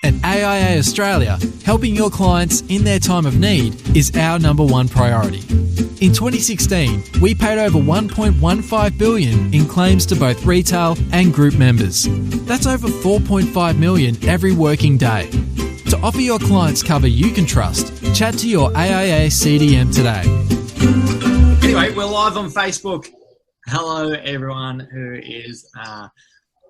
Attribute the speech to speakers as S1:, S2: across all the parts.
S1: At AIA Australia, helping your clients in their time of need is our number one priority. In 2016, we paid over $1.15 billion in claims to both retail and group members. That's over $4.5 million every working day. To offer your clients cover you can trust, chat to your AIA CDM today.
S2: Anyway, we're live on Facebook. Hello, everyone who is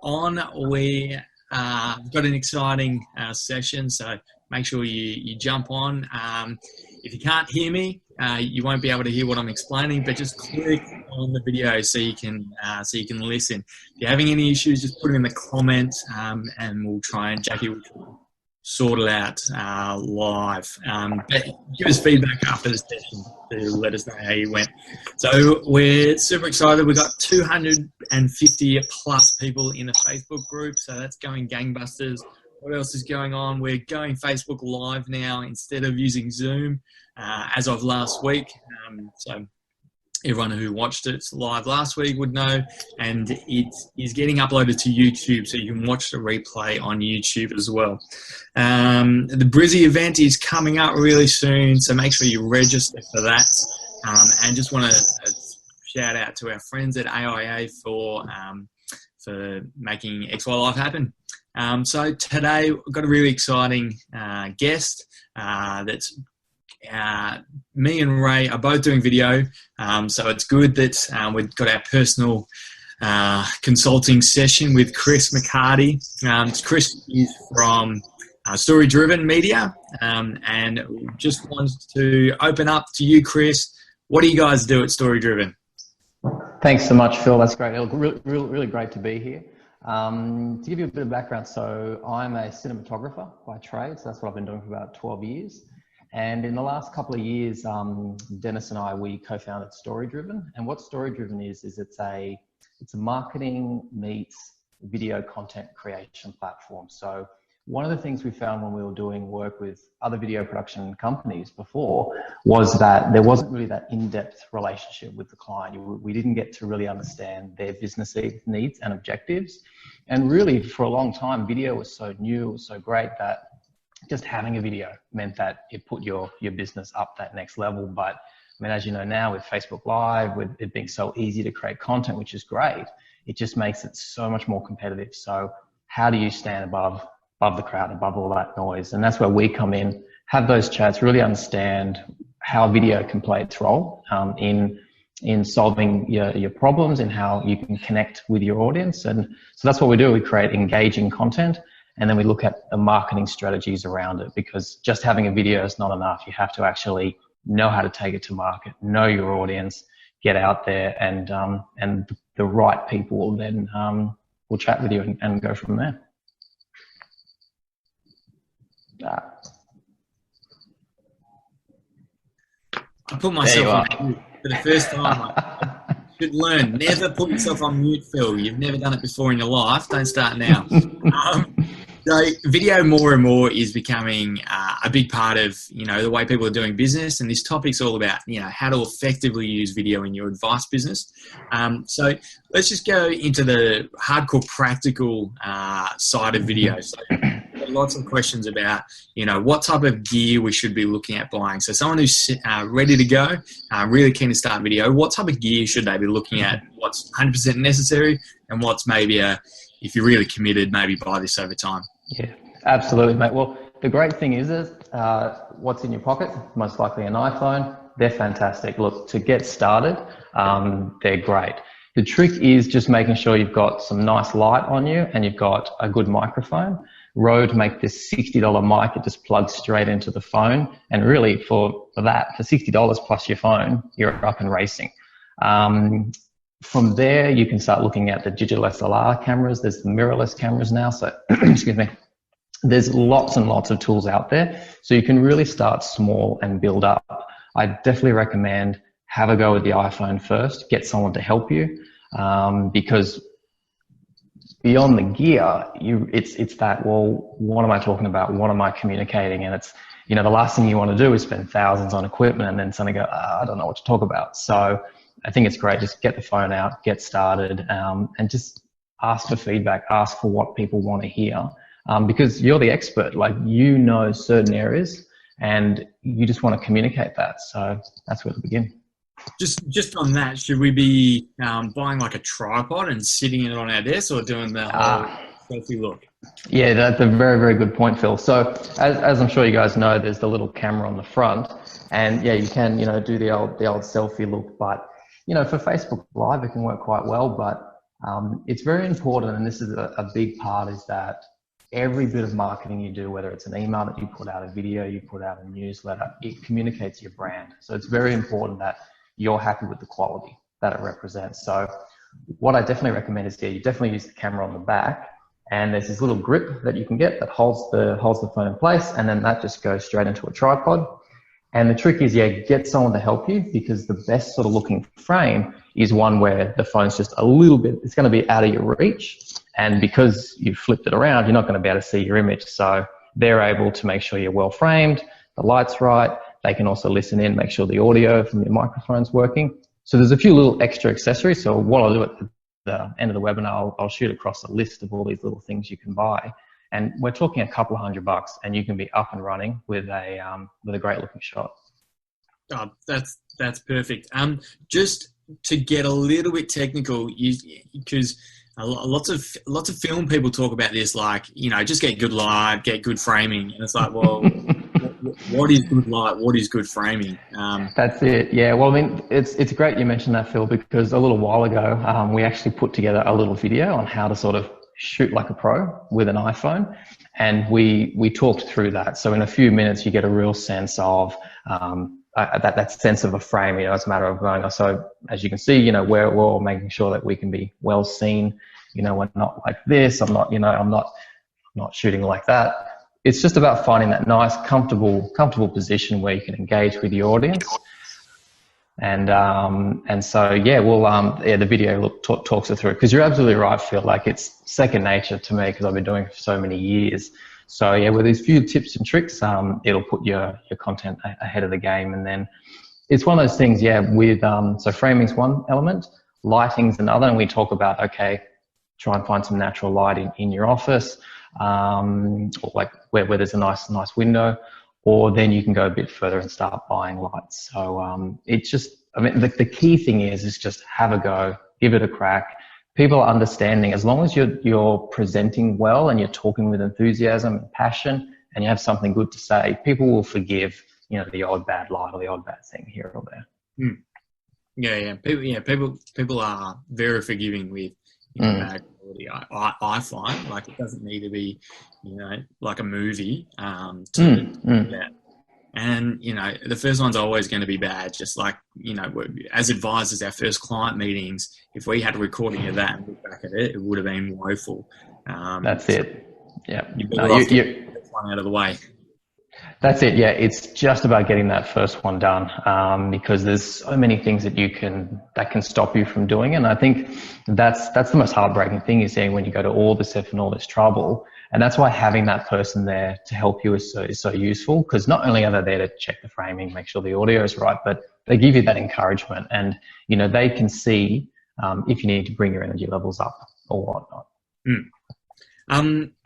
S2: on. We've got an exciting session, so make sure you jump on. If you can't hear me, you won't be able to hear what I'm explaining, but just click on the video so you can listen. If you're having any issues, just put them in the comments, and we'll try and Jackie will sort it out live. But give us feedback after the session to let us know how you went. So we're super excited. We've got 250 plus people in the Facebook group, so that's going gangbusters. What else is going on? We're going Facebook Live now instead of using Zoom as of last week. So everyone who watched it live last week would know, and it is getting uploaded to YouTube, so you can watch the replay on YouTube as well. The Brizzy event is coming up really soon, so make sure you register for that. And just want to shout out to our friends at AIA for making XY Live happen. So today we've got a really exciting guest that's me and Ray are both doing video, so it's good that we've got our personal consulting session with Chris Mchardy. Chris is from Storydriven Media, and just wanted to open up to you, Chris. What do you guys do at Storydriven?
S3: Thanks so much, Phil. That's great. Really great to be here. To give you a bit of background, so I'm a cinematographer by trade, so that's what I've been doing for about 12 years. And in the last couple of years, Dennis and I, we co-founded Storydriven. And what Storydriven is it's a marketing meets video content creation platform. So one of the things we found when we were doing work with other video production companies before was that there wasn't really that in-depth relationship with the client. We didn't get to really understand their business needs and objectives. And really, for a long time, video was so new, it was so great that just having a video meant that it put your business up that next level. But I mean, as you know now, with Facebook Live, with it being so easy to create content, which is great, it just makes it so much more competitive. So how do you stand above the crowd, above all that noise? And that's where we come in, have those chats, really understand how video can play its role in solving your problems and how you can connect with your audience. And so that's what we do. We create engaging content, and then we look at the marketing strategies around it, because just having a video is not enough. You have to actually know how to take it to market, know your audience, get out there, and the right people will then will chat with you and go from there.
S2: I put myself on mute for the first time. I should learn. Never put yourself on mute, Phil. You've never done it before in your life. Don't start now. So video more and more is becoming a big part of, the way people are doing business. And this topic's all about, how to effectively use video in your advice business. So let's just go into the hardcore practical side of video. So lots of questions about, what type of gear we should be looking at buying. So someone who's ready to go, really keen to start video, what type of gear should they be looking at? What's 100% necessary, and what's maybe if you're really committed, maybe buy this over time?
S3: Yeah, absolutely, mate. Well, the great thing is what's in your pocket, most likely an iPhone. They're fantastic. Look, to get started, they're great. The trick is just making sure you've got some nice light on you and you've got a good microphone. Rode make this $60 mic. It just plugs straight into the phone. And really for $60 plus your phone, you're up and racing. From there, you can start looking at the digital SLR cameras. There's the mirrorless cameras now. So, excuse me. There's lots and lots of tools out there. So you can really start small and build up. I definitely recommend have a go with the iPhone first. Get someone to help you, because beyond the gear, it's that, well, what am I talking about? What am I communicating? And it's, the last thing you want to do is spend thousands on equipment and then suddenly go, I don't know what to talk about. So I think it's great. Just get the phone out, get started, and just ask for feedback, ask for what people want to hear. because you're the expert. Like, you know certain areas, and you just want to communicate that. So that's where to begin.
S2: Just on that, should we be buying like a tripod and sitting it on our desk, or doing the whole selfie look?
S3: Yeah, that's a very, very good point, Phil. So as I'm sure you guys know, there's the little camera on the front, and yeah, you can, do the old selfie look, but for Facebook Live, it can work quite well. But it's very important, and this is a big part, is that every bit of marketing you do, whether it's an email that you put out, a video you put out, a newsletter, it communicates your brand. So it's very important that you're happy with the quality that it represents. So what I definitely recommend is, you definitely use the camera on the back, and there's this little grip that you can get that holds the phone in place, and then that just goes straight into a tripod. And the trick is, get someone to help you, because the best sort of looking frame is one where the phone's just a little bit, it's going to be out of your reach. And because you've flipped it around, you're not going to be able to see your image. So they're able to make sure you're well framed, the light's right. They can also listen in, make sure the audio from your microphone's working. So there's a few little extra accessories. So what I'll do at the end of the webinar, I'll shoot across a list of all these little things you can buy. And we're talking a couple of $100, and you can be up and running with a great looking shot.
S2: Oh, that's perfect. Just to get a little bit technical, because lots of film people talk about this, like, just get good light, get good framing, and it's like, well, what is good light? What is good framing?
S3: That's it. Yeah. Well, I mean, it's great you mentioned that, Phil, because a little while ago, we actually put together a little video on how to sort of shoot like a pro with an iPhone, and we talked through that. So in a few minutes, you get a real sense of that sense of a frame. It's a matter of going. So as you can see, we're all making sure that we can be well seen. We're not like this. I'm not shooting like that. It's just about finding that nice, comfortable position where you can engage with your audience. And so, the video talks it through, because you're absolutely right, Phil. Like, it's second nature to me, because I've been doing it for so many years. So yeah, with these few tips and tricks, it'll put your content ahead of the game. And then it's one of those things, with, so framing's one element, lighting's another. And we talk about, okay, try and find some natural light in your office, or like where there's a nice window. Or then you can go a bit further and start buying lights. So it's just, the key thing is just have a go, give it a crack. People are understanding, as long as you're presenting well and you're talking with enthusiasm and passion, and you have something good to say, people will forgive, the odd bad light or the odd bad thing here or there.
S2: Yeah. People are very forgiving with bad quality. I find, like, it doesn't need to be, like a movie to that. And, the first one's always going to be bad. Just like, as advisors, our first client meetings, if we had a recording of that and look back at it, it would have been woeful.
S3: That's it. Yeah.
S2: Get one out of the way.
S3: That's it. Yeah. It's just about getting that first one done, because there's so many things that can stop you from doing it. And I think that's the most heartbreaking thing, is seeing when you go to all this effort and all this trouble. And that's why having that person there to help you is so useful, because not only are they there to check the framing, make sure the audio is right, but they give you that encouragement, and, they can see if you need to bring your energy levels up or whatnot.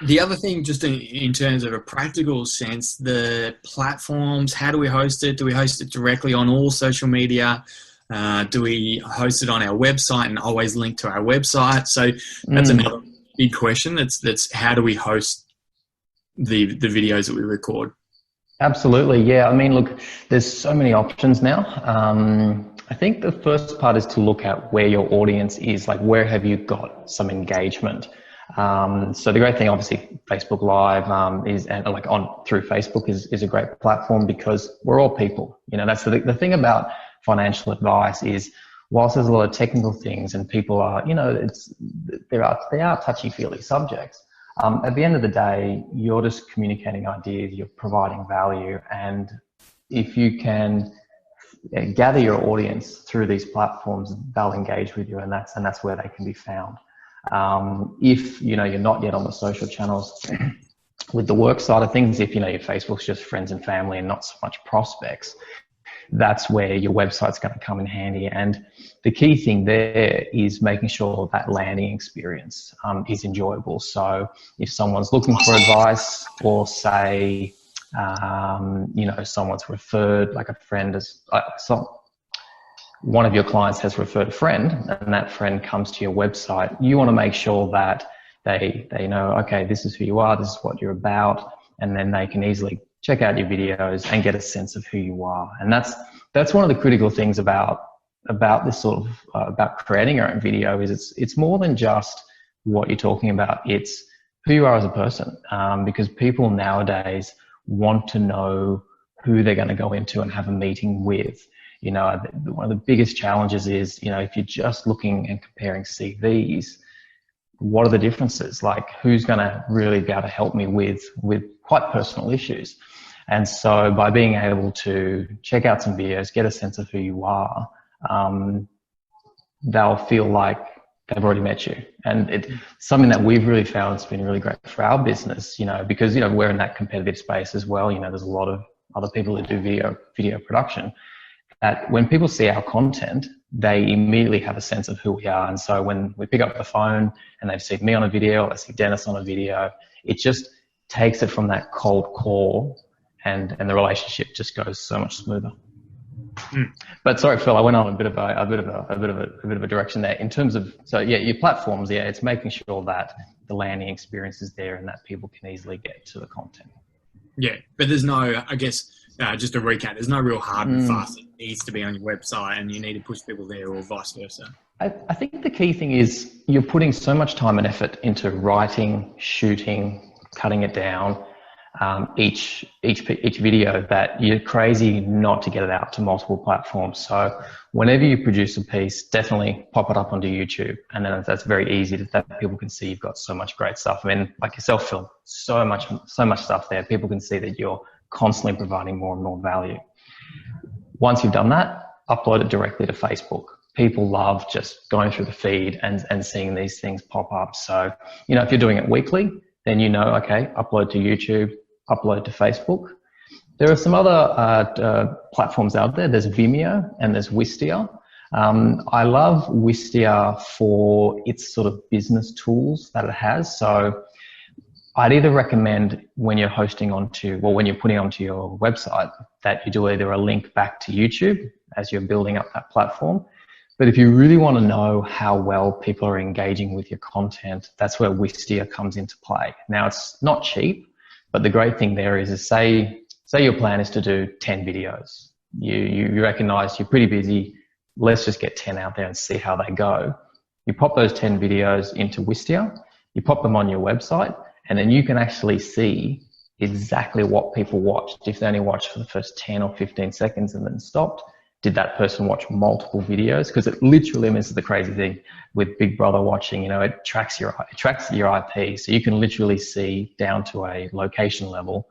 S2: The other thing, just in terms of a practical sense, the platforms, how do we host it? Do we host it directly on all social media? Do we host it on our website and always link to our website? So that's another big question. That's how do we host the videos that we record?
S3: Absolutely. Yeah. I mean, look, there's so many options now. I think the first part is to look at where your audience is, like, where have you got some engagement? So the great thing, obviously, Facebook Live is, and like through Facebook is a great platform, because we're all people. That's the thing about financial advice is, whilst there's a lot of technical things and people are, they are touchy-feely subjects. At the end of the day, you're just communicating ideas, you're providing value, and if you can gather your audience through these platforms, they'll engage with you, and that's where they can be found. If you're not yet on the social channels, with the work side of things, if your Facebook's just friends and family and not so much prospects, that's where your website's going to come in handy. And the key thing there is making sure that landing experience is enjoyable. So if someone's looking for advice, or say, someone's referred, like a friend is, one of your clients has referred a friend, and that friend comes to your website, you want to make sure that they know, okay, this is who you are, this is what you're about, and then they can easily check out your videos and get a sense of who you are. And that's one of the critical things about this sort of about creating your own video, is it's more than just what you're talking about. It's who you are as a person, because people nowadays want to know who they're going to go into and have a meeting with. One of the biggest challenges is, if you're just looking and comparing CVs, what are the differences? Like, who's going to really be able to help me with quite personal issues? And so by being able to check out some videos, get a sense of who you are, they'll feel like they've already met you. And it's something that we've really found has been really great for our business, because, we're in that competitive space as well. There's a lot of other people that do video production, that when people see our content, they immediately have a sense of who we are. And so when we pick up the phone and they've seen me on a video, or they see Dennis on a video, it just takes it from that cold call, and the relationship just goes so much smoother. But sorry, Phil, I went on a bit of a direction there in terms of, your platforms. It's making sure that the landing experience is there and that people can easily get to the content.
S2: Yeah, but there's no, I guess, just to recap, there's no real hard and fast. It needs to be on your website and you need to push people there, or vice versa.
S3: I think the key thing is you're putting so much time and effort into writing, shooting, cutting it down, each video, that you're crazy not to get it out to multiple platforms. So whenever you produce a piece, definitely pop it up onto YouTube, and then that's very easy that people can see you've got so much great stuff. I mean, like yourself, Phil, so much stuff there. People can see that you're constantly providing more and more value. Once you've done that, upload it directly to Facebook. People love just going through the feed and seeing these things pop up. So, if you're doing it weekly, then okay, upload to YouTube, upload to Facebook. There are some other platforms out there. There's Vimeo and there's Wistia. I love Wistia for its sort of business tools that it has. So I'd either recommend when you're putting onto your website, that you do either a link back to YouTube as you're building up that platform. But if you really want to know how well people are engaging with your content, that's where Wistia comes into play. Now, it's not cheap, but the great thing there is say your plan is to do 10 videos. You recognize you're pretty busy. Let's just get 10 out there and see how they go. You pop those 10 videos into Wistia, you pop them on your website, and then you can actually see exactly what people watched. If they only watched for the first 10 or 15 seconds and then stopped, did that person watch multiple videos? Because it literally, this is the crazy thing with Big Brother watching, it tracks your IP. So you can literally see down to a location level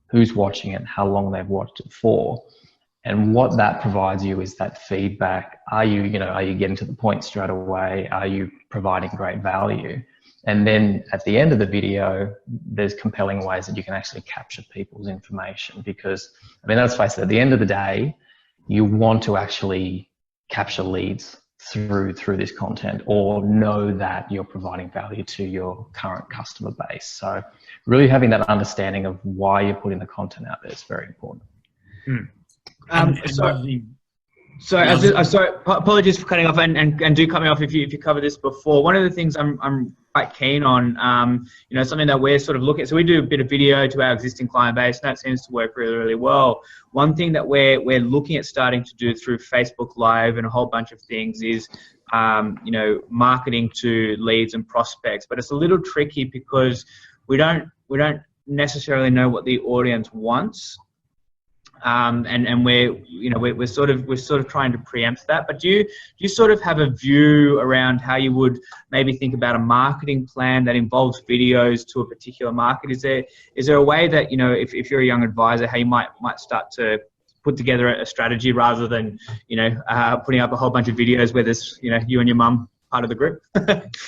S3: who's watching it, how long they've watched it for. And what that provides you is that feedback. Are you getting to the point straight away? Are you providing great value? And then at the end of the video, there's compelling ways that you can actually capture people's information, because, let's face it, at the end of the day, you want to actually capture leads through this content, or know that you're providing value to your current customer base. So really having that understanding of why you're putting the content out there is very important.
S4: Sorry, apologies for cutting off, and do cut me off if you covered this before. One of the things I'm quite keen on, something that we're sort of looking at. So we do a bit of video to our existing client base, and that seems to work really, really well. One thing that we're looking at starting to do through Facebook Live and a whole bunch of things is, marketing to leads and prospects. But it's a little tricky because we don't necessarily know what the audience wants. And we're sort of trying to preempt that. But do you sort of have a view around how you would maybe think about a marketing plan that involves videos to a particular market? Is there a way that, if you're a young advisor, how you might start to put together a strategy rather than, putting up a whole bunch of videos where there's, you and your mum part of the group?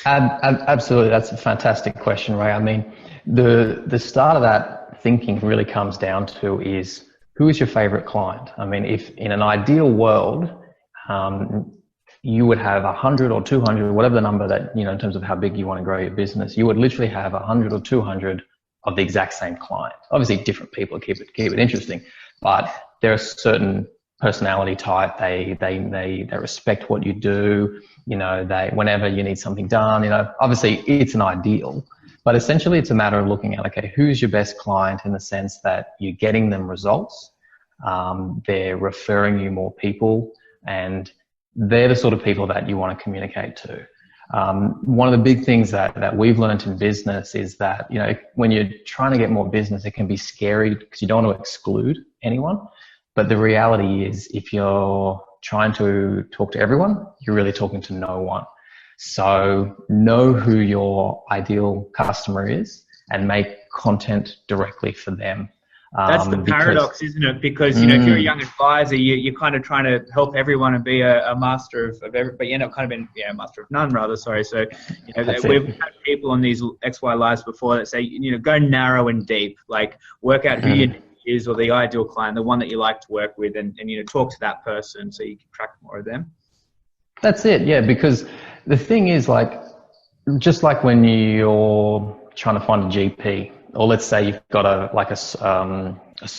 S3: Absolutely. That's a fantastic question, Ray. The start of that thinking really comes down to is, who is your favorite client? I mean, if in an ideal world, you would have 100 or 200, whatever the number that, in terms of how big you want to grow your business, you would literally have 100 or 200 of the exact same client. Obviously, different people keep it interesting, but there are certain personality type. They respect what you do. Whenever you need something done, obviously it's an ideal, but essentially it's a matter of looking at, okay, who's your best client in the sense that you're getting them results, they're referring you more people, and they're the sort of people that you want to communicate to. One of the big things that we've learned in business is that, when you're trying to get more business, it can be scary because you don't want to exclude anyone. But the reality is, if you're trying to talk to everyone, you're really talking to no one. So know who your ideal customer is and make content directly for them.
S4: That's the paradox, isn't it? Because, if you're a young advisor, you're kind of trying to help everyone and be a master of every, but you end up kind of being a master of none, rather. Sorry. So, we've had people on these XY Lives before that say, go narrow and deep, like work out who your niche is, or the ideal client, the one that you like to work with, and talk to that person so you can track more of them. That's it.
S3: Yeah. Because the thing is, just like when you're trying to find a GP, or let's say you've got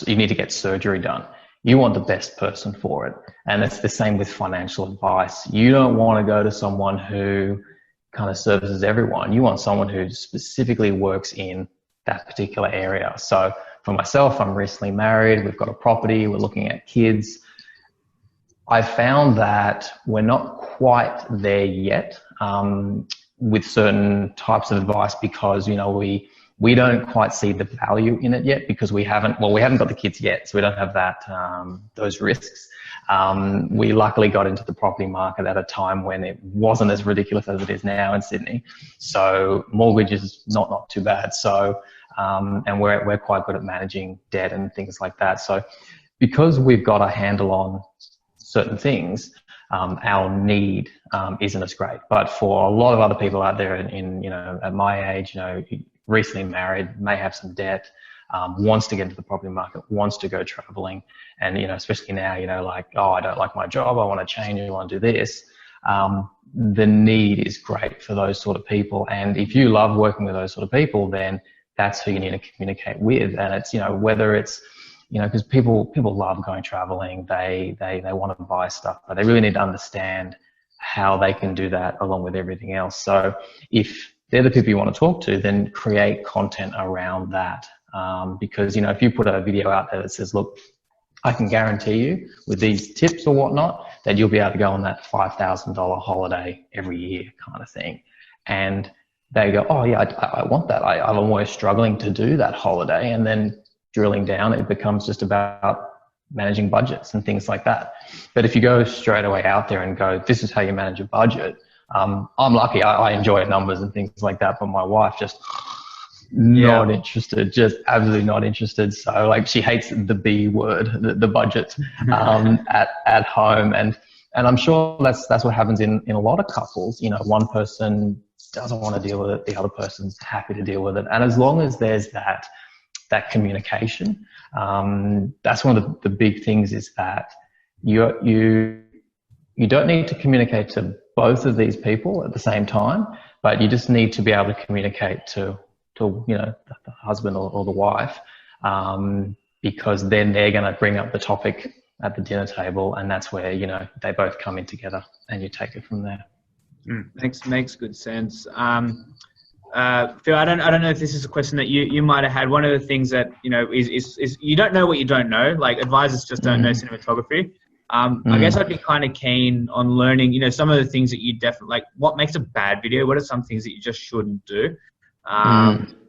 S3: you need to get surgery done. You want the best person for it. And it's the same with financial advice. You don't want to go to someone who kind of services everyone. You want someone who specifically works in that particular area. So for myself, I'm recently married. We've got a property. We're looking at kids. I found that we're not quite there yet with certain types of advice because, we don't quite see the value in it yet because we haven't got the kids yet, so we don't have that those risks. We luckily got into the property market at a time when it wasn't as ridiculous as it is now in Sydney. So mortgage is not too bad. So and we're quite good at managing debt and things like that. So because we've got a handle on certain things, our need isn't as great. But for a lot of other people out there at my age, recently married, may have some debt, wants to get into the property market, wants to go traveling, and especially now, I don't like my job, I want to change, I want to do this. The need is great for those sort of people, and if you love working with those sort of people, then that's who you need to communicate with. And it's whether it's because people love going traveling, they want to buy stuff, but they really need to understand how they can do that along with everything else. So if they're the people you want to talk to, then create content around that. Because, if you put a video out there that says, look, I can guarantee you with these tips or whatnot, that you'll be able to go on that $5,000 holiday every year kind of thing. And they go, oh yeah, I want that. I'm always struggling to do that holiday. And then drilling down, it becomes just about managing budgets and things like that. But if you go straight away out there and go, this is how you manage a budget, I'm lucky. I enjoy numbers and things like that, but my wife just not interested, just absolutely not interested. So she hates the B word, the budget, at home. And I'm sure that's what happens in a lot of couples. One person doesn't want to deal with it. The other person's happy to deal with it. And as long as there's that communication, that's one of the big things is that you don't need to communicate to both of these people at the same time, but you just need to be able to communicate to the husband or the wife, because then they're going to bring up the topic at the dinner table, and that's where they both come in together, and you take it from there.
S4: Makes good sense. Phil, I don't know if this is a question that you might have had. One of the things that is you don't know what you don't know. Like advisors just don't know cinematography. I guess I'd be kind of keen on learning, some of the things that you definitely what makes a bad video? What are some things that you just shouldn't do?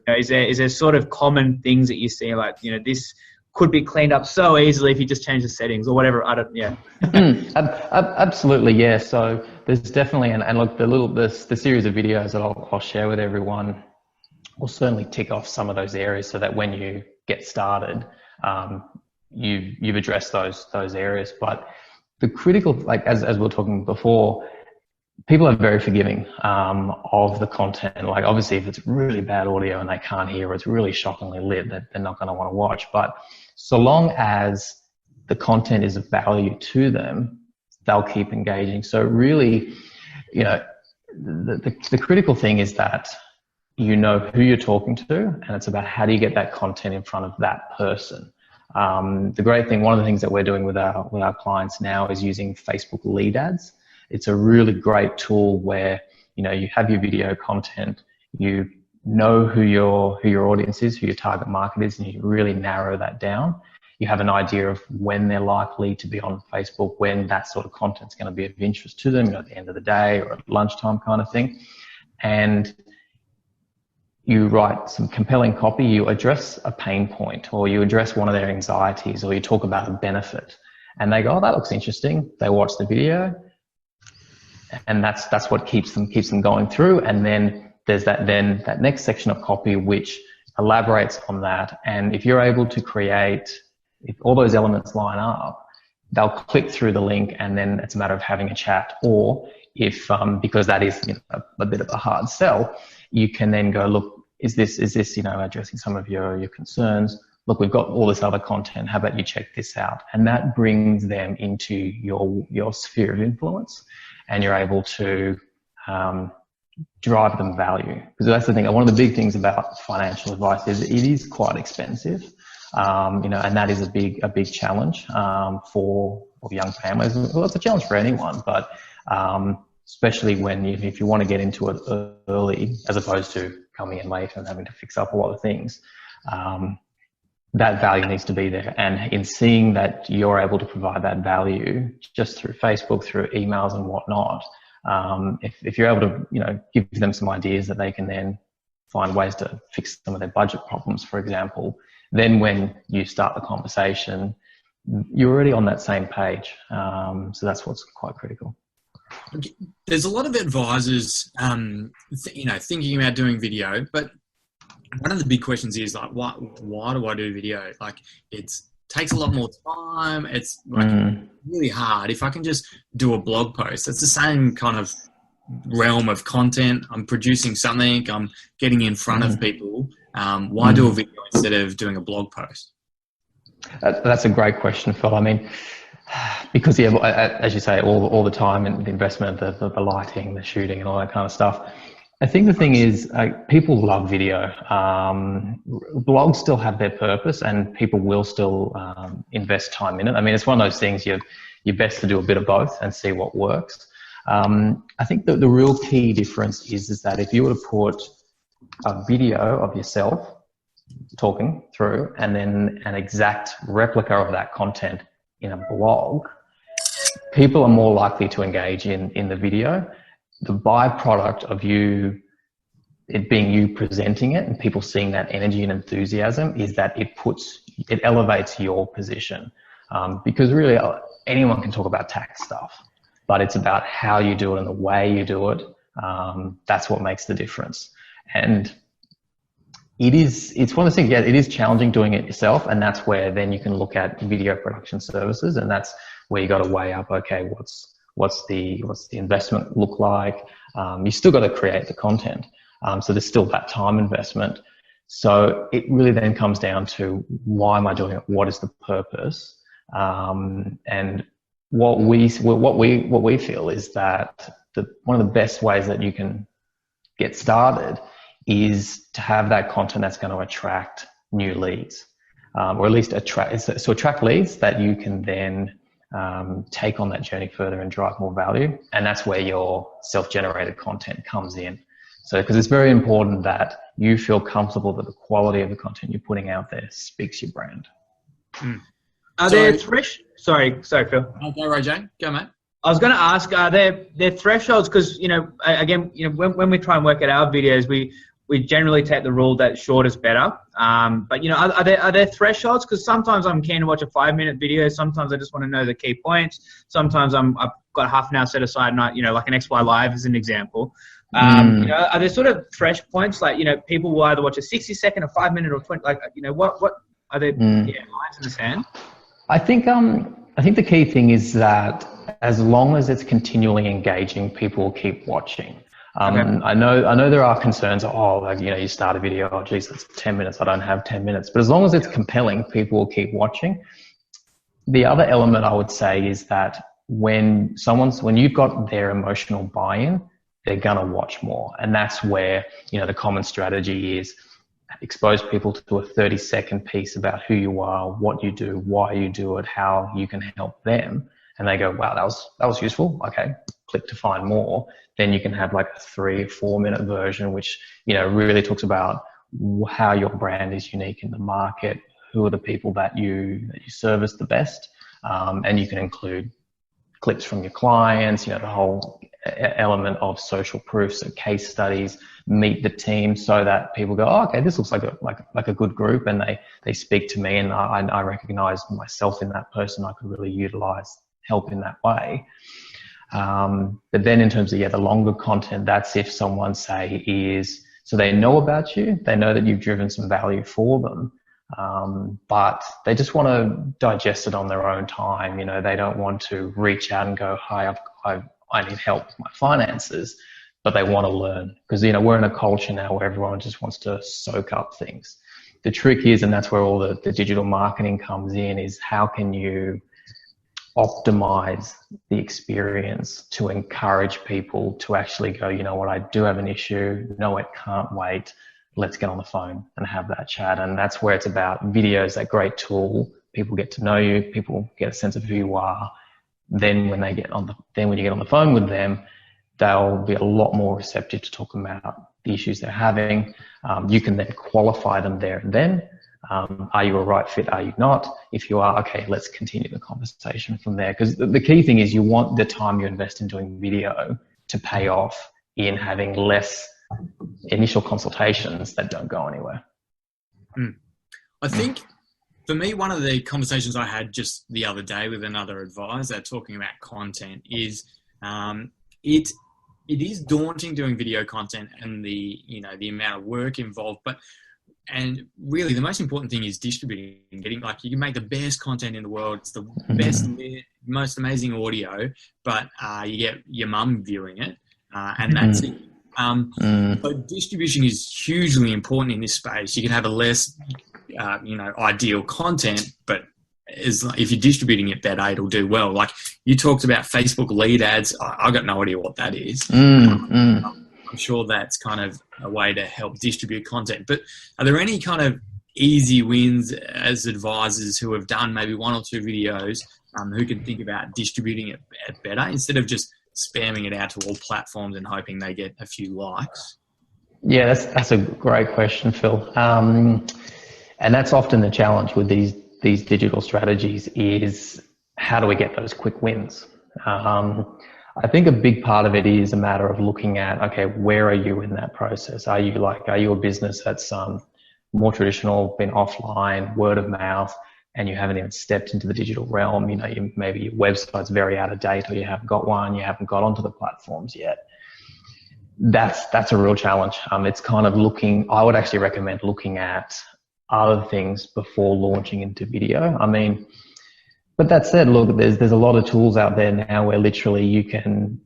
S4: Is there sort of common things that you see, this could be cleaned up so easily if you just change the settings or whatever?
S3: Absolutely. Yeah. So there's definitely, and look, the series of videos that I'll share with everyone will certainly tick off some of those areas so that when you get started, you've addressed those areas. But the critical, as we were talking before, people are very forgiving of the content. Like obviously if it's really bad audio and they can't hear, or it's really shockingly lit, that they're not going to want to watch. But so long as the content is of value to them, they'll keep engaging. So really, you know, the critical thing is that you know who you're talking to, and it's about how do you get that content in front of that person. The great thing, one of the things that we're doing with our clients now is using Facebook lead ads. It's a really great tool where, you know, you have your video content, you know who your audience is, who your target market is, and you really narrow that down. You have an idea of when they're likely to be on Facebook, when that sort of content's going to be of interest to them, you know, at the end of the day or at lunchtime kind of thing. And you write some compelling copy, you address a pain point, or you address one of their anxieties, or you talk about a benefit. And they go, oh, that looks interesting. They watch the video, and that's what keeps them going through. And then there's that next section of copy which elaborates on that. And if you're able to create, if all those elements line up, they'll click through the link, and then it's a matter of having a chat. Or if because that is, you know, a bit of a hard sell, you can then go, look, is this you know, addressing some of your concerns? Look, we've got all this other content. How about you check this out? And that brings them into your sphere of influence, and you're able to drive them value. Because that's the thing. One of the big things about financial advice is it is quite expensive. You know, and that is a big challenge for young families. Well, it's a challenge for anyone, but especially if you want to get into it early, as opposed to coming in later and having to fix up a lot of things. That value needs to be there, and in seeing that you're able to provide that value just through Facebook, through emails and whatnot, if you're able to, you know, give them some ideas that they can then find ways to fix some of their budget problems, for example, then when you start the conversation, you're already on that same page. So that's what's quite critical.
S2: There's a lot of advisors, you know, thinking about doing video, but one of the big questions is like, why do I do video? Like, it takes a lot more time. It's like really hard. If I can just do a blog post, it's the same kind of realm of content. I'm producing something. I'm getting in front of people. Why do a video instead of doing a blog post?
S3: That's a great question, Phil. I mean, because yeah, as you say, all the time and the investment, the lighting, the shooting, and all that kind of stuff. I think the thing is, people love video. Blogs still have their purpose, and people will still invest time in it. I mean, it's one of those things you're best to do a bit of both and see what works. I think that the real key difference is that if you were to put a video of yourself talking through and then an exact replica of that content in a blog, people are more likely to engage in the video. The byproduct of it being you presenting it and people seeing that energy and enthusiasm is that it elevates your position. Because really anyone can talk about tax stuff, but it's about how you do it and the way you do it. That's what makes the difference. And it's one of those things, yeah, it is challenging doing it yourself, and that's where then you can look at video production services, and that's where you got to weigh up, okay, what's the investment look like? You still got to create the content. So there's still that time investment. So it really then comes down to, why am I doing it? What is the purpose? And what we feel is that one of the best ways that you can get started is to have that content that's going to attract new leads, or at least attract leads that you can then take on that journey further and drive more value. And that's where your self-generated content comes in. So, because it's very important that you feel comfortable that the quality of the content you're putting out there speaks your brand.
S4: Are there Sorry, Phil.
S2: Okay, Ray Jane, go, mate.
S4: I was going to ask, are there thresholds? Because, you know, again, you know, when we try and work at our videos, we generally take the rule that short is better. But, you know, are there thresholds? Because sometimes I'm keen to watch a 5-minute video. Sometimes I just want to know the key points. Sometimes I've got half an hour set aside, and you know, like an XY Live as an example. You know, are there sort of fresh points? Like, you know, people will either watch a 60-second, a 5-minute, or 20. Like, you know, what are there lines in the sand?
S3: I think the key thing is that as long as it's continually engaging, people will keep watching.
S4: Okay.
S3: I know there are concerns. Oh, like, you start a video. Oh, geez, that's 10 minutes. I don't have 10 minutes. But as long as it's compelling, people will keep watching. The other element I would say is that when you've got their emotional buy-in, they're gonna watch more, and that's where the common strategy is expose people to a 30-second piece about who you are, what you do, why you do it, how you can help them, and they go, wow, that was useful. Okay, click to find more. Then you can have like a 3 or 4 minute version, which really talks about how your brand is unique in the market, who are the people that you service the best, and you can include clips from your clients, the whole element of social proofs and case studies, meet the team, so that people go, oh, okay, this looks like a good group, and they speak to me, and I recognize myself in that person. I could really utilize help in that way. But then in terms of the longer content, that's if someone so they know about you, they know that you've driven some value for them, but they just want to digest it on their own time. They don't want to reach out and go, hi, I need help with my finances, but they want to learn, because we're in a culture now where everyone just wants to soak up things. The trick is, and that's where all the digital marketing comes in, is how can you optimize the experience to encourage people to actually go, you know what, I do have an issue, no, it can't wait, let's get on the phone and have that chat. And that's where it's about videos, that great tool. People get to know you, people get a sense of who you are. Then when you get on the phone with them, they'll be a lot more receptive to talking about the issues they're having. You can then qualify them there and then. Are you a right fit? Are you not? If you are, okay, let's continue the conversation from there. Because the key thing is you want the time you invest in doing video to pay off in having less initial consultations that don't go anywhere.
S2: I think for me, one of the conversations I had just the other day with another advisor talking about content is it is daunting doing video content and the amount of work involved, and really the most important thing is distributing, you can make the best content in the world. It's the best, most amazing audio, but you get your mum viewing it, and that's it. But distribution is hugely important in this space. You can have a less, ideal content, but if you're distributing it better, it'll do well. Like you talked about Facebook lead ads. I got no idea what that is. I'm sure that's kind of a way to help distribute content. But are there any kind of easy wins as advisors who have done maybe 1 or 2 videos who can think about distributing it better instead of just spamming it out to all platforms and hoping they get a few likes?
S3: Yeah, that's a great question, Phil. And that's often the challenge with these digital strategies is how do we get those quick wins? I think a big part of it is a matter of looking at, okay, where are you in that process? Are you a business that's more traditional, been offline, word of mouth, and you haven't even stepped into the digital realm? Maybe your website's very out of date, or you haven't got one, you haven't got onto the platforms yet. That's a real challenge. It's kind of I would actually recommend looking at other things before launching into video. But that said, look, there's a lot of tools out there now where literally you can,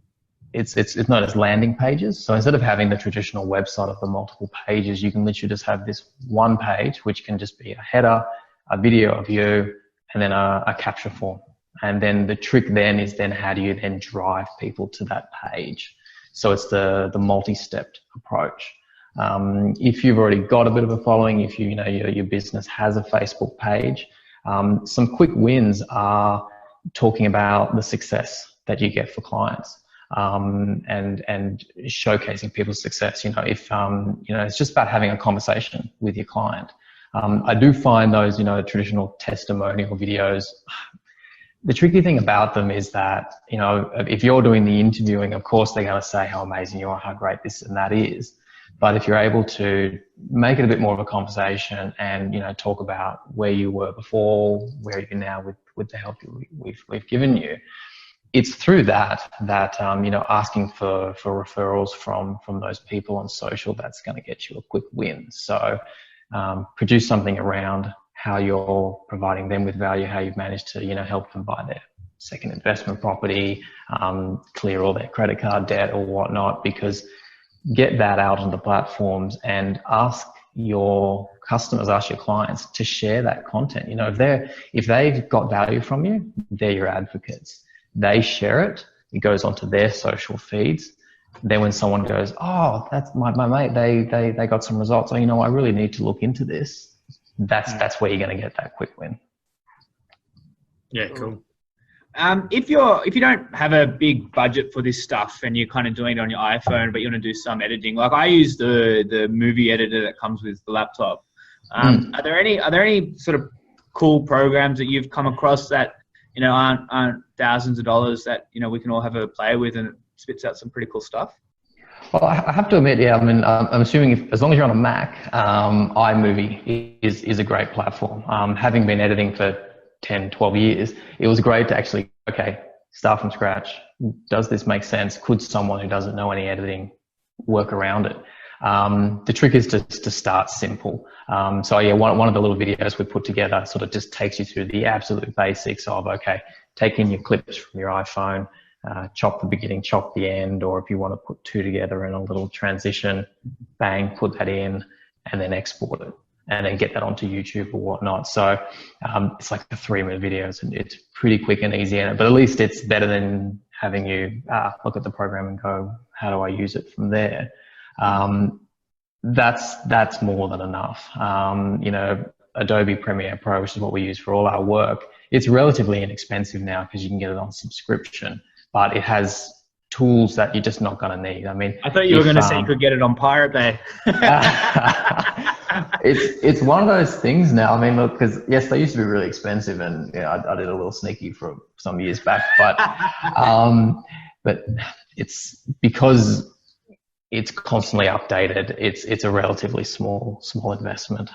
S3: it's known as landing pages. So instead of having the traditional website of the multiple pages, you can literally just have this one page, which can just be a header, a video of you, and then a capture form. And then the trick then is how do you then drive people to that page? So it's the multi-stepped approach. If you've already got a bit of a following, if your business has a Facebook page, some quick wins are talking about the success that you get for clients, and showcasing people's success. If it's just about having a conversation with your client. I do find those traditional testimonial videos, the tricky thing about them is that if you're doing the interviewing, of course they're going to say how amazing you are, how great this and that is. But if you're able to make it a bit more of a conversation and, talk about where you were before, where you're now with the help we've given you, it's through that asking for referrals from those people on social, that's going to get you a quick win. So produce something around how you're providing them with value, how you've managed to, help them buy second investment property, clear all their credit card debt or whatnot, because get that out on the platforms and ask your customers, ask your clients to share that content. You know, if they've got value from you, they're your advocates. They share it, it goes onto their social feeds. Then when someone goes, oh, that's my mate, they got some results. Oh, you know, I really need to look into this. That's where you're going to get that quick win.
S2: Yeah, cool.
S4: If you don't have a big budget for this stuff and you're kind of doing it on your iPhone, but you want to do some editing, like I use the movie editor that comes with the laptop. Are there any sort of cool programs that you've come across that, you know, aren't thousands of dollars that, you know, we can all have a play with and it spits out some pretty cool stuff?
S3: Well, I have to admit, yeah, I mean, I'm assuming as long as you're on a Mac, iMovie is a great platform. Having been editing for 10, 12 years, it was great to actually, start from scratch. Does this make sense? Could someone who doesn't know any editing work around it? The trick is to start simple. So yeah, one of the little videos we put together sort of just takes you through the absolute basics of, taking your clips from your iPhone, chop the beginning, chop the end, or if you want to put two together in a little transition, bang, put that in and then export it and then get that onto YouTube or whatnot. So it's like a 3-minute videos and it's pretty quick and easy, but at least it's better than having you look at the program and go, how do I use it from there? That's more than enough. You know, Adobe Premiere Pro, which is what we use for all our work, it's relatively inexpensive now because you can get it on subscription, but it has tools that you're just not going to need. I mean,
S4: I thought you were going to say you could get it on Pirate Bay.
S3: It's one of those things now. I mean, look, because yes, they used to be really expensive, and you know, I did a little sneaky for some years back, but it's because it's constantly updated. It's a relatively small investment.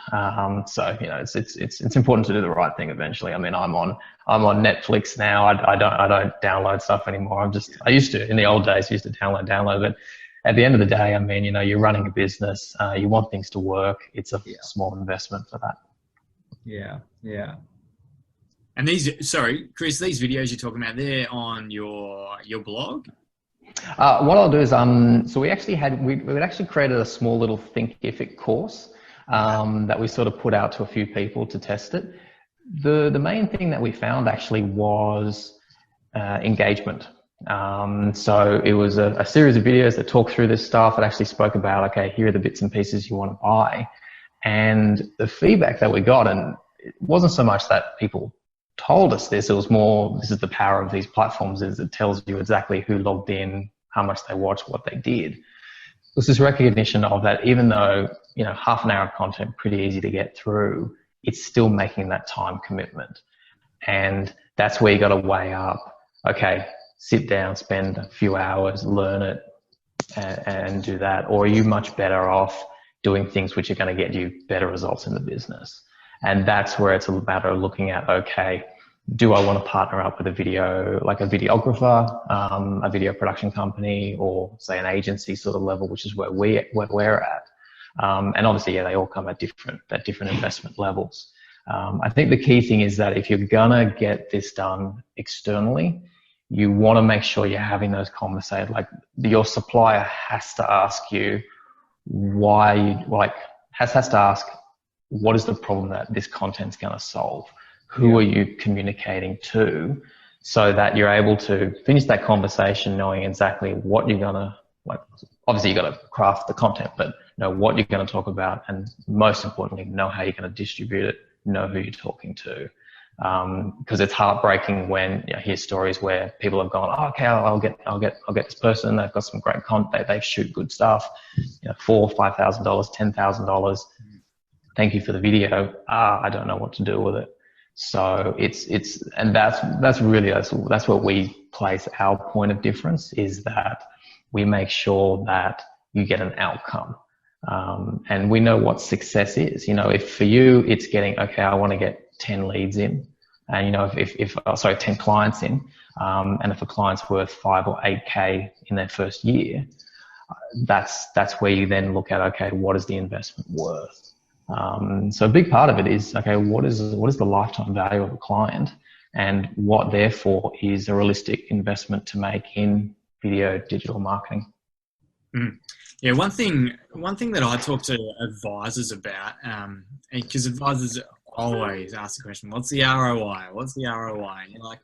S3: So you know, it's important to do the right thing eventually. I mean, I'm on Netflix now. I don't download stuff anymore. I used to in the old days. Used to download, but at the end of the day, I mean, you know, you're running a business. You want things to work. It's a small investment for that.
S4: Yeah.
S2: And Chris, these videos you're talking about, they're on your blog?
S3: What I'll do is, so we actually created a small little Thinkific course that we sort of put out to a few people to test it. The main thing that we found actually was engagement. So it was a series of videos that talked through this stuff. It actually spoke about, here are the bits and pieces you want to buy. And the feedback that we got, and it wasn't so much that people told us this, it was more, this is the power of these platforms, is it tells you exactly who logged in, how much they watched, what they did. It was this recognition of that, even though, you know, half an hour of content, pretty easy to get through, it's still making that time commitment. And that's where you got to weigh up, sit down, spend a few hours, learn it and do that. Or are you much better off doing things which are going to get you better results in the business? And that's where it's a matter of looking at, do I want to partner up with a videographer, a video production company, or say an agency sort of level, which is where we're at. And obviously, they all come at different investment levels. I think the key thing is that if you're gonna get this done externally, you want to make sure you're having those conversations. Like your supplier has to ask you has to ask, what is the problem that this content's going to solve? Who are you communicating to, so that you're able to finish that conversation knowing exactly what you're going to, obviously you got to craft the content, but know what you're going to talk about, and most importantly, know how you're going to distribute it, know who you're talking to. Because it's heartbreaking when you hear stories where people have gone, I'll get this person. They've got some great content. They shoot good stuff. $4,000, $5,000, $10,000. Thank you for the video. I don't know what to do with it. So that's where we place our point of difference, is that we make sure that you get an outcome. And we know what success is. If for you it's getting, I want to get 10 leads in, and if 10 clients in, and if a client's worth 5 or 8K in their first year, that's where you then look at, what is the investment worth? So a big part of it is, what is the lifetime value of a client, and what therefore is a realistic investment to make in video digital marketing.
S2: Yeah, one thing that I talk to advisors about, because advisors always ask the question, "What's the ROI? What's the ROI?" And you're like,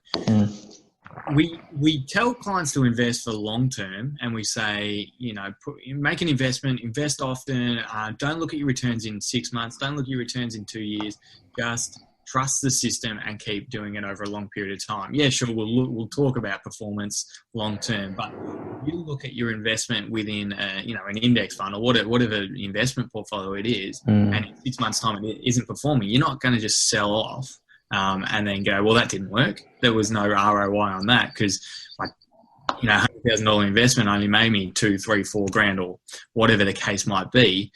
S2: we tell clients to invest for the long term, and we say, make an investment, invest often. Don't look at your returns in 6 months. Don't look at your returns in 2 years. Just trust the system and keep doing it over a long period of time. Yeah, sure, we'll talk about performance long term, but you look at your investment within an index fund or whatever investment portfolio it is, and in 6 months' time it isn't performing, you're not going to just sell off and then go, well, that didn't work. There was no ROI on that because, $100,000 investment only made me $2, $3, $4,000 or whatever the case might be.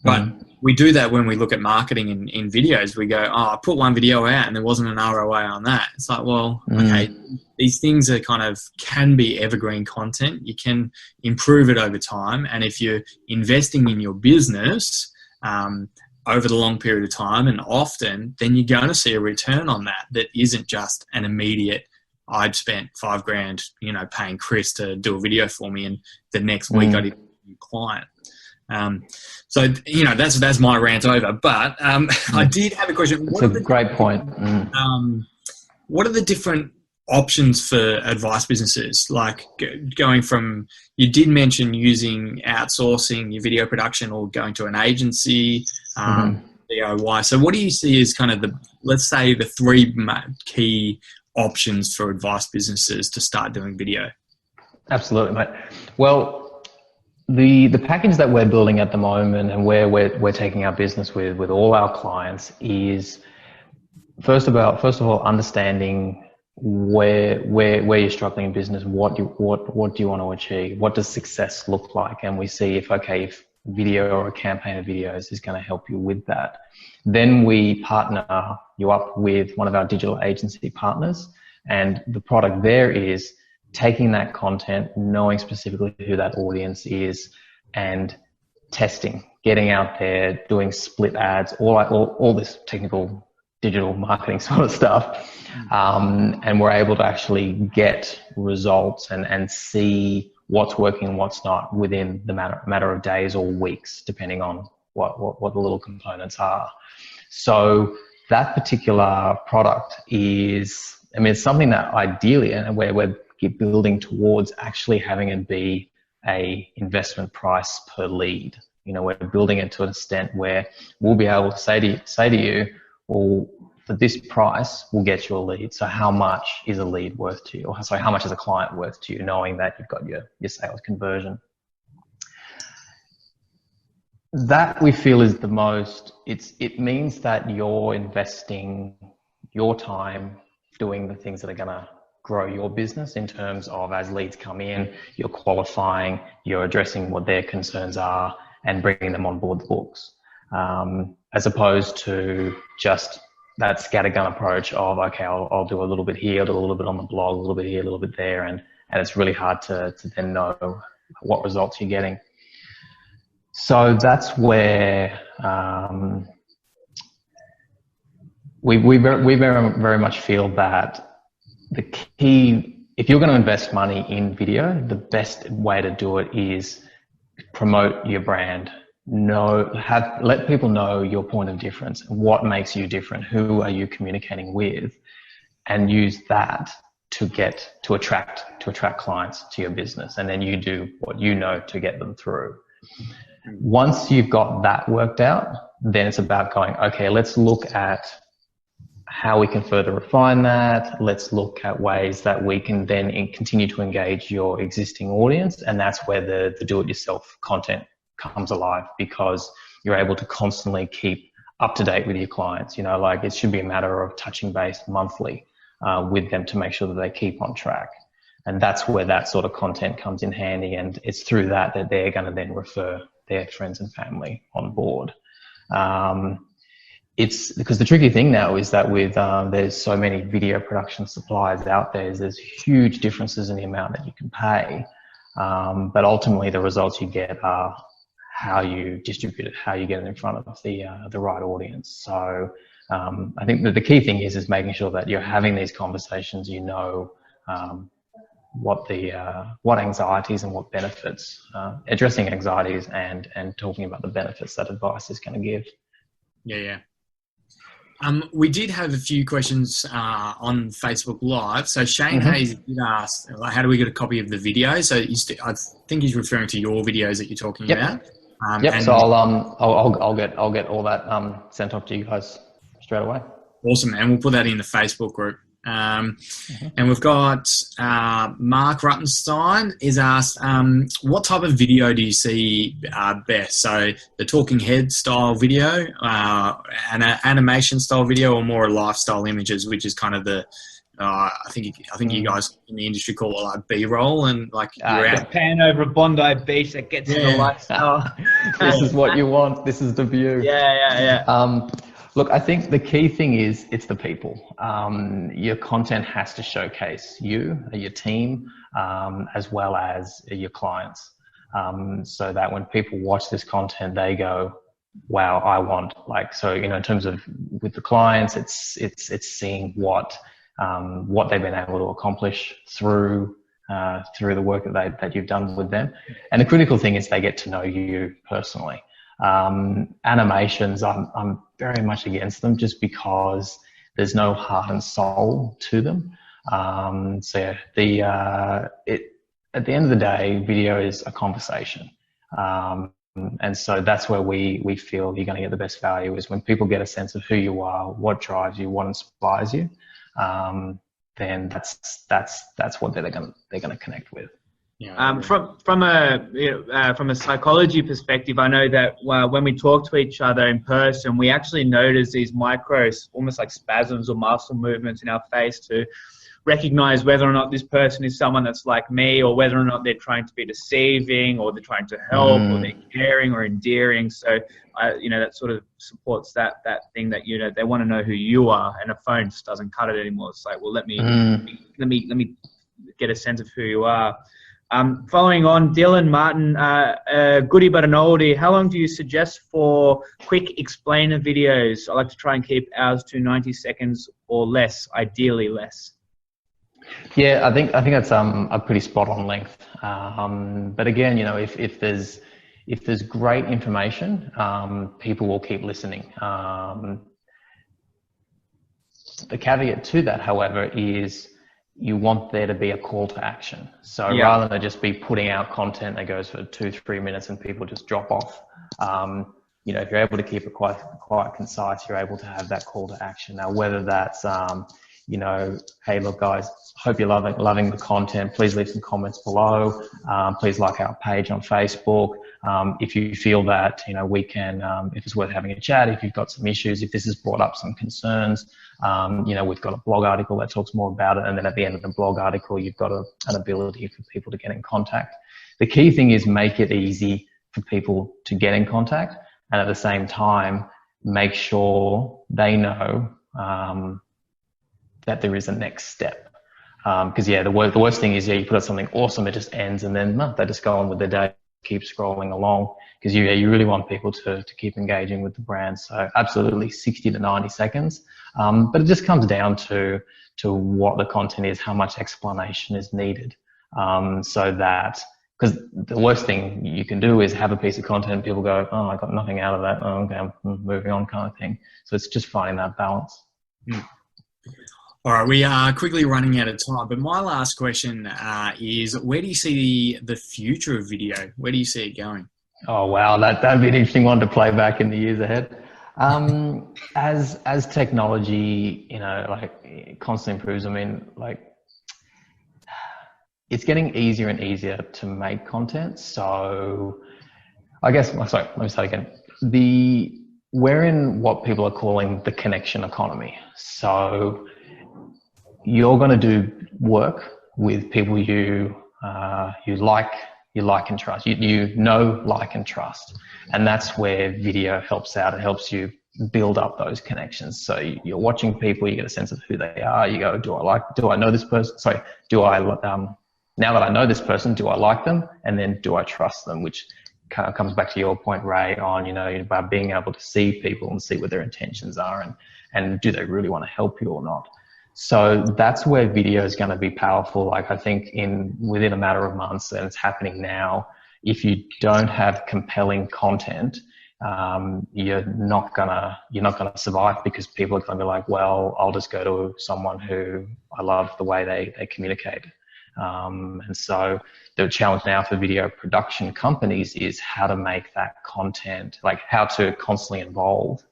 S2: But we do that when we look at marketing in videos. We go, I put one video out and there wasn't an ROI on that. It's like, well, okay, these things are can be evergreen content. You can improve it over time. And if you're investing in your business over the long period of time and often, then you're going to see a return on that isn't just an immediate, I'd spent $5,000, paying Chris to do a video for me, and the next week I did a new client. So that's my rant over. But I did have a question.
S3: It's a great point.
S2: What are the different options for advice businesses? Like going from, you did mention using outsourcing your video production or going to an agency, DIY. So what do you see as kind of let's say the three key options for advice businesses to start doing video?
S3: Absolutely, mate. Well, the package that we're building at the moment and where we're taking our business with all our clients is first of all understanding where you're struggling in business, what do you want to achieve, what does success look like, and we see if video or a campaign of videos is going to help you with that. Then we partner you up with one of our digital agency partners, and the product there is taking that content, knowing specifically who that audience is, and testing, getting out there, doing split ads, all this technical digital marketing sort of stuff. And we're able to actually get results and see what's working and what's not within the matter of days or weeks, depending on what the little components are. So that particular product is, it's something that ideally, and where we're building towards actually having it be a investment price per lead. We're building it to an extent where we'll be able to say to you, well, for this price, we'll get you a lead. So how much is a lead worth to you? Or sorry, how much is a client worth to you, knowing that you've got your sales conversion? That we feel is the most, it means that you're investing your time doing the things that are going to grow your business in terms of, as leads come in, you're qualifying, you're addressing what their concerns are and bringing them on board the books, as opposed to just that scattergun approach of, okay, I'll do a little bit here, I'll do a little bit on the blog, a little bit here, a little bit there, and it's really hard to then know what results you're getting. So that's where we very much feel that the key, if you're going to invest money in video, the best way to do it is promote your brand. Let people know your point of difference, what makes you different, who are you communicating with, and use that to attract clients to your business, and then you do what you know to get them through. Once you've got that worked out, then it's about going, okay, let's look at how we can further refine that. Let's look at ways that we can then continue to engage your existing audience. And that's where the do-it-yourself content comes alive, because you're able to constantly keep up to date with your clients. It should be a matter of touching base monthly with them to make sure that they keep on track. And that's where that sort of content comes in handy. And it's through that they're going to then refer their friends and family on board. It's because the tricky thing now is that with there's so many video production suppliers out there, there's huge differences in the amount that you can pay, but ultimately the results you get are how you distribute it, how you get it in front of the right audience. So I think that the key thing is making sure that you're having these conversations, what anxieties and what benefits, addressing anxieties and talking about the benefits that advice is going to give.
S2: Yeah. We did have a few questions on Facebook Live. So Shane Hayes did ask, how do we get a copy of the video? So I think he's referring to your videos that you're talking about.
S3: So I'll get all that sent off to you guys straight away.
S2: Awesome, and we'll put that in the Facebook group. And we've got Mark Ruttenstein is asked, what type of video do you see best? So the talking head style video, an animation style video, or more lifestyle images, which is kind of the I think you guys in the industry call it like B-roll, and like you're out.
S4: Pan over a Bondi beach that gets in the lifestyle.
S3: This is what you want. This is the view.
S4: Yeah.
S3: Look, I think the key thing is it's the people. Your content has to showcase you, your team, as well as your clients, so that when people watch this content, they go, "Wow, I want like." So in terms of with the clients, it's seeing what they've been able to accomplish through the work that you've done with them, and the critical thing is they get to know you personally. Animations, I'm very much against them just because there's no heart and soul to them. At the end of the day, video is a conversation. And so that's where we feel you're going to get the best value is when people get a sense of who you are, what drives you, what inspires you. Then that's what they're going to connect with.
S4: From a psychology perspective, I know that when we talk to each other in person, we actually notice these micros, almost like spasms or muscle movements in our face to recognize whether or not this person is someone that's like me, or whether or not they're trying to be deceiving, or they're trying to help, or they're caring or endearing. So, that sort of supports that thing that they want to know who you are, and a phone just doesn't cut it anymore. It's like, well, let me get a sense of who you are. Following on, Dylan Martin, goodie but an oldie. How long do you suggest for quick explainer videos? I like to try and keep ours to 90 seconds or less, ideally less.
S3: Yeah, I think that's a pretty spot on length. But again, if there's great information, people will keep listening. The caveat to that, however, is you want there to be a call to action. So rather than just be putting out content that goes for 2-3 minutes and people just drop off, if you're able to keep it quite concise, you're able to have that call to action. Now, whether that's, hey, look, guys, hope you're loving the content. Please leave some comments below. Please like our page on Facebook. If you feel that, we can, if it's worth having a chat, if you've got some issues, if this has brought up some concerns, we've got a blog article that talks more about it. And then at the end of the blog article, you've got an ability for people to get in contact. The key thing is make it easy for people to get in contact. And at the same time, make sure they know that there is a next step. Because the worst thing is, you put out something awesome, it just ends, and then they just go on with their day, keep scrolling along. Because you really want people to keep engaging with the brand. So absolutely 60 to 90 seconds. But it just comes down to what the content is, how much explanation is needed. So that, because the worst thing you can do is have a piece of content, people go, oh, I got nothing out of that. Oh, okay, I'm moving on, kind of thing. So it's just finding that balance.
S2: All right, we are quickly running out of time, but my last question is, where do you see the future of video? Where do you see it going?
S3: Oh, wow, that'd be an interesting one to play back in the years ahead. As technology, constantly improves, it's getting easier and easier to make content. So I guess, let me start again. We're in what people are calling the connection economy. So you're going to do work with people you like and trust. You know, like and trust. And that's where video helps out. It helps you build up those connections. So you're watching people, you get a sense of who they are. You go, do I know this person? Now that I know this person, do I like them? And then do I trust them? Which kind of comes back to your point, Ray, on, about being able to see people and see what their intentions are and do they really want to help you or not? So that's where video is going to be powerful. Like, I think within a matter of months, and it's happening now, if you don't have compelling content, you're not gonna survive, because people are going to be like, well, I'll just go to someone who I love the way they communicate. And so the challenge now for video production companies is how to make that content, like how to constantly evolve.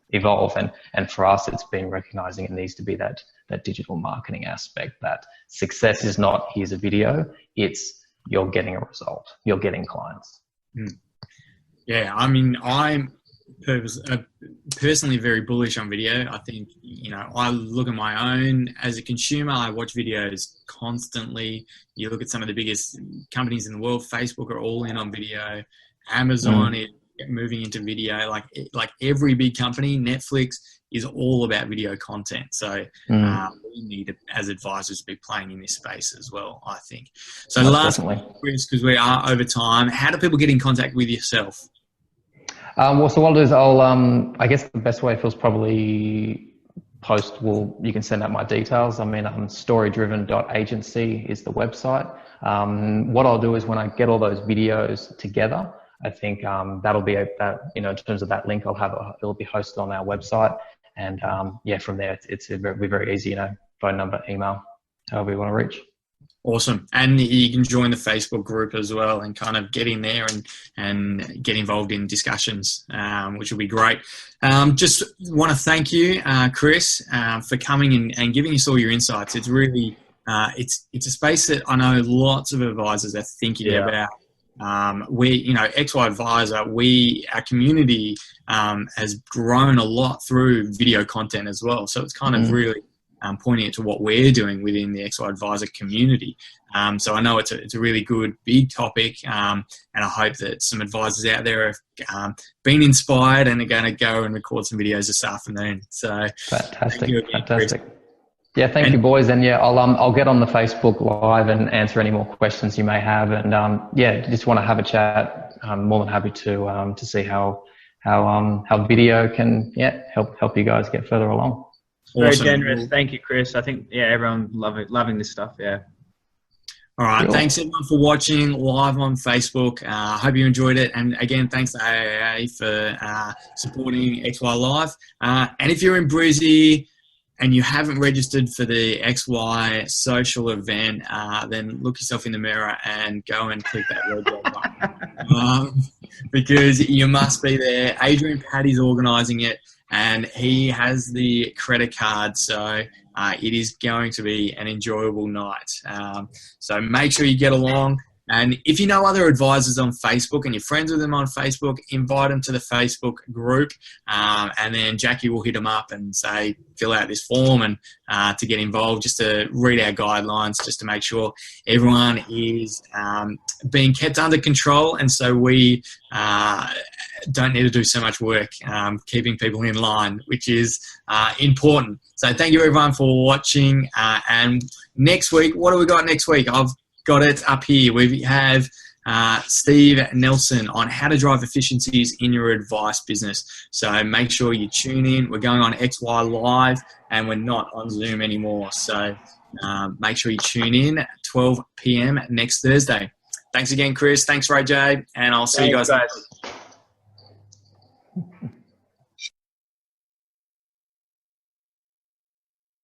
S3: And for us, it's been recognizing it needs to be that digital marketing aspect, that success is not here's a video, it's you're getting a result, you're getting clients.
S2: Yeah, I mean, I'm personally very bullish on video. I think, I look at my own as a consumer. I watch videos constantly. You look at some of the biggest companies in the world. Facebook are all in on video. Amazon is moving into video. Like every big company, Netflix is all about video content. So we need, as advisors, to be playing in this space as well, I think. So last question, because we are over time, how do people get in contact with yourself?
S3: Well, so what I'll do is I guess the best way feels probably you can send out my details. I mean, storydriven.agency is the website. What I'll do is when I get all those videos together, I think that'll be in terms of that link, it'll be hosted on our website. And from there, it'll be very easy, phone number, email, however you want to reach.
S2: Awesome. And you can join the Facebook group as well and kind of get in there and get involved in discussions, which will be great. Just want to thank you, Chris, for coming and giving us all your insights. It's really, it's a space that I know lots of advisors are thinking about. XY Advisor, our community has grown a lot through video content as well. So it's kind of really pointing it to what we're doing within the XY Advisor community. So I know it's a really good, big topic, and I hope that some advisors out there have been inspired and are going to go and record some videos this afternoon. So
S3: fantastic. Yeah, thank you, boys. And I'll get on the Facebook Live and answer any more questions you may have. And just want to have a chat. I'm more than happy to see how video can help you guys get further along.
S4: Very generous. Thank you, Chris. I think everyone loving this stuff. Yeah.
S2: All right. Cool. Thanks everyone for watching live on Facebook. I hope you enjoyed it. And again, thanks to AAA for supporting XY Live. And if you're in Brizzy and you haven't registered for the XY social event, then look yourself in the mirror and go and click that red button. Because you must be there. Adrian Paddy's organising it, and he has the credit card, so it is going to be an enjoyable night. So make sure you get along. And if you know other advisors on Facebook and you're friends with them on Facebook, invite them to the Facebook group. And then Jackie will hit them up and say, fill out this form and to get involved, just to read our guidelines, just to make sure everyone is being kept under control. And so we don't need to do so much work keeping people in line, which is important. So thank you everyone for watching. And next week, what do we got next week? I've got it up here. We have Steve Nelson on how to drive efficiencies in your advice business. So make sure you tune in. We're going on XY Live and we're not on Zoom anymore. So make sure you tune in at 12 p.m. next Thursday. Thanks again, Chris. Thanks, Ray J. And I'll see you guys.